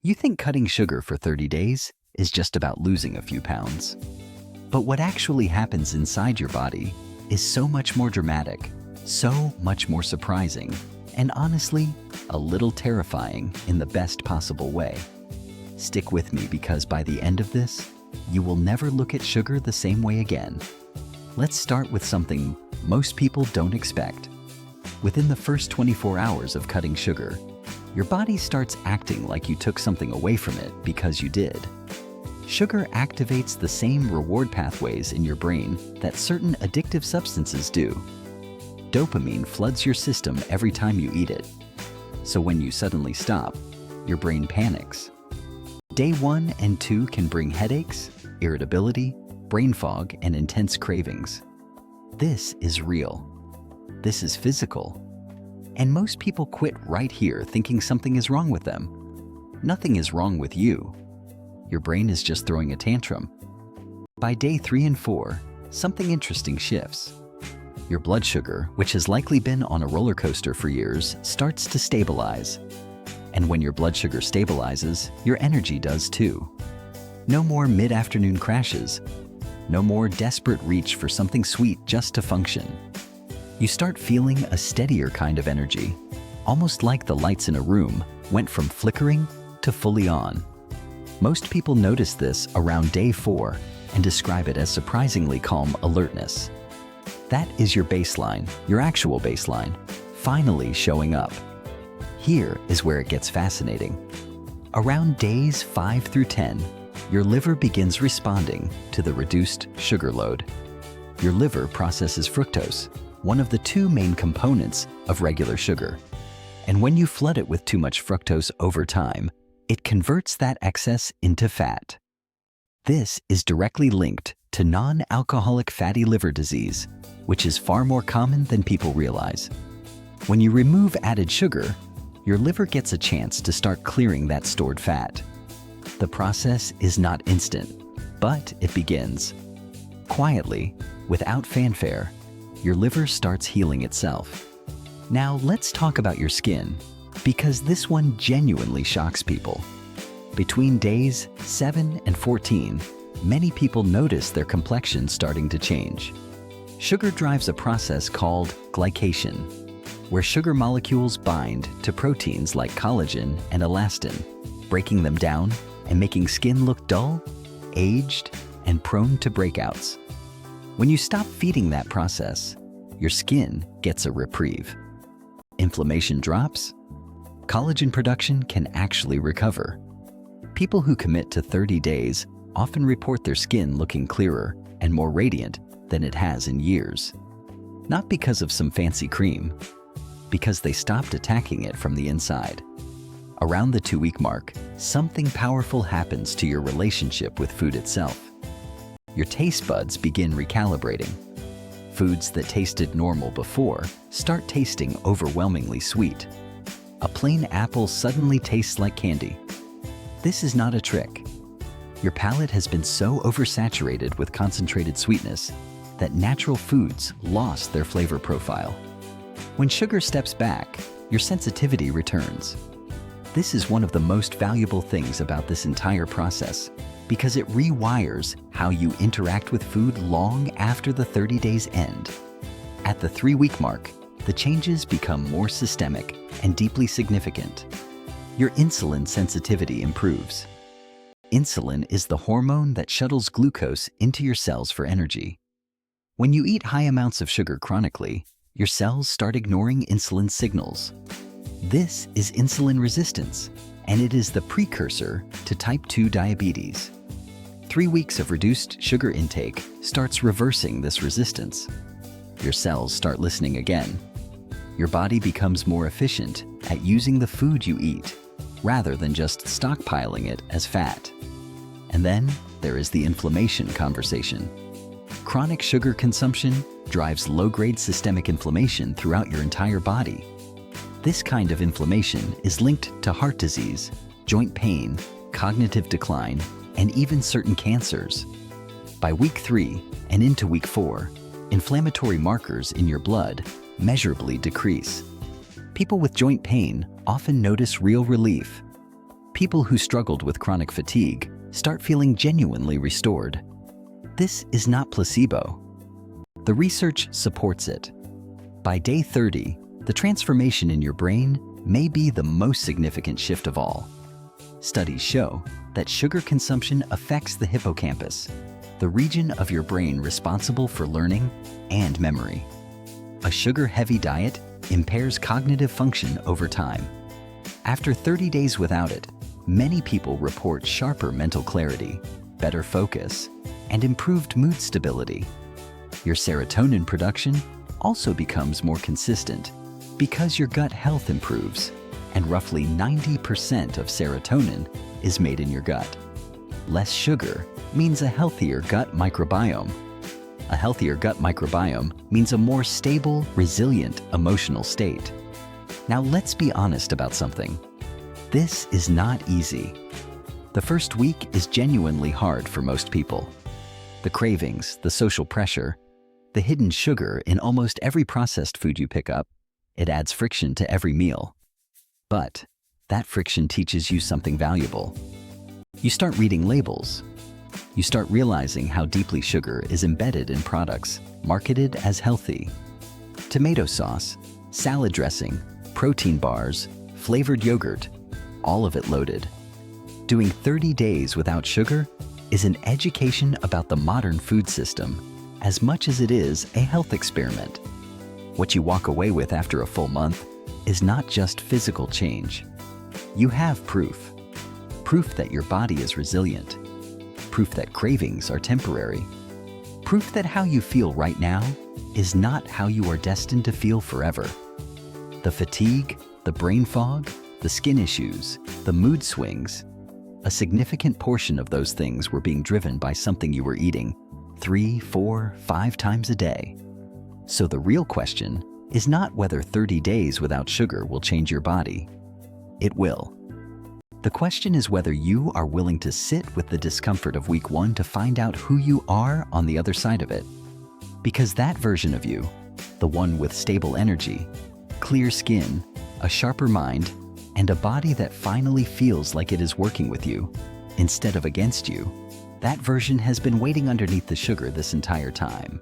You think cutting sugar for 30 days is just about losing a few pounds. But what actually happens inside your body is so much more dramatic, so much more surprising, and honestly, a little terrifying in the best possible way. Stick with me because by the end of this, you will never look at sugar the same way again. Let's start with something most people don't expect. Within the first 24 hours of cutting sugar, your body starts acting like you took something away from it because you did. Sugar activates the same reward pathways in your brain that certain addictive substances do. Dopamine floods your system every time you eat it. So when you suddenly stop, your brain panics. Day 1 and 2 can bring headaches, irritability, brain fog, and intense cravings. This is real. This is physical. And most people quit right here thinking something is wrong with them. Nothing is wrong with you. Your brain is just throwing a tantrum. By day 3 and 4, something interesting shifts. Your blood sugar, which has likely been on a roller coaster for years, starts to stabilize. And when your blood sugar stabilizes, your energy does too. No more mid-afternoon crashes. No more desperate reach for something sweet just to function. You start feeling a steadier kind of energy, almost like the lights in a room went from flickering to fully on. Most people notice this around day 4 and describe it as surprisingly calm alertness. That is your baseline, your actual baseline, finally showing up. Here is where it gets fascinating. Around days 5 through 10, your liver begins responding to the reduced sugar load. Your liver processes fructose, one of the 2 main components of regular sugar. And when you flood it with too much fructose over time, it converts that excess into fat. This is directly linked to non-alcoholic fatty liver disease, which is far more common than people realize. When you remove added sugar, your liver gets a chance to start clearing that stored fat. The process is not instant, but it begins. Quietly, without fanfare, your liver starts healing itself. Now let's talk about your skin, because this one genuinely shocks people. Between days 7 and 14, many people notice their complexion starting to change. Sugar drives a process called glycation, where sugar molecules bind to proteins like collagen and elastin, breaking them down and making skin look dull, aged, and prone to breakouts. When you stop feeding that process, your skin gets a reprieve. Inflammation drops. Collagen production can actually recover. People who commit to 30 days often report their skin looking clearer and more radiant than it has in years. Not because of some fancy cream, because they stopped attacking it from the inside. Around the 2-week mark, something powerful happens to your relationship with food itself. Your taste buds begin recalibrating. Foods that tasted normal before start tasting overwhelmingly sweet. A plain apple suddenly tastes like candy. This is not a trick. Your palate has been so oversaturated with concentrated sweetness that natural foods lost their flavor profile. When sugar steps back, your sensitivity returns. This is one of the most valuable things about this entire process because it rewires how you interact with food long after the 30 days end. At the 3-week mark, the changes become more systemic and deeply significant. Your insulin sensitivity improves. Insulin is the hormone that shuttles glucose into your cells for energy. When you eat high amounts of sugar chronically, your cells start ignoring insulin signals. This is insulin resistance, and it is the precursor to type 2 diabetes. 3 weeks of reduced sugar intake starts reversing this resistance. Your cells start listening again. Your body becomes more efficient at using the food you eat, rather than just stockpiling it as fat. And then there is the inflammation conversation. Chronic sugar consumption drives low-grade systemic inflammation throughout your entire body. This kind of inflammation is linked to heart disease, joint pain, cognitive decline, and even certain cancers. By week 3 and into week 4, inflammatory markers in your blood measurably decrease. People with joint pain often notice real relief. People who struggled with chronic fatigue start feeling genuinely restored. This is not placebo. The research supports it. By day 30, the transformation in your brain may be the most significant shift of all. Studies show that sugar consumption affects the hippocampus, the region of your brain responsible for learning and memory. A sugar-heavy diet impairs cognitive function over time. After 30 days without it, many people report sharper mental clarity, better focus, and improved mood stability. Your serotonin production also becomes more consistent because your gut health improves, and roughly 90% of serotonin is made in your gut. Less sugar means a healthier gut microbiome. A healthier gut microbiome means a more stable, resilient emotional state. Now let's be honest about something. This is not easy. The first week is genuinely hard for most people. The cravings, the social pressure, the hidden sugar in almost every processed food you pick up, it adds friction to every meal. But that friction teaches you something valuable. You start reading labels. You start realizing how deeply sugar is embedded in products marketed as healthy. Tomato sauce, salad dressing, protein bars, flavored yogurt, all of it loaded. Doing 30 days without sugar is an education about the modern food system as much as it is a health experiment. What you walk away with after a full month is not just physical change. You have proof. Proof that your body is resilient. Proof that cravings are temporary. Proof that how you feel right now is not how you are destined to feel forever. The fatigue, the brain fog, the skin issues, the mood swings, a significant portion of those things were being driven by something you were eating 3, 4, 5 times a day. So the real question is not whether 30 days without sugar will change your body. It will. The question is whether you are willing to sit with the discomfort of week 1 to find out who you are on the other side of it. Because that version of you, the one with stable energy, clear skin, a sharper mind, and a body that finally feels like it is working with you instead of against you, that version has been waiting underneath the sugar this entire time.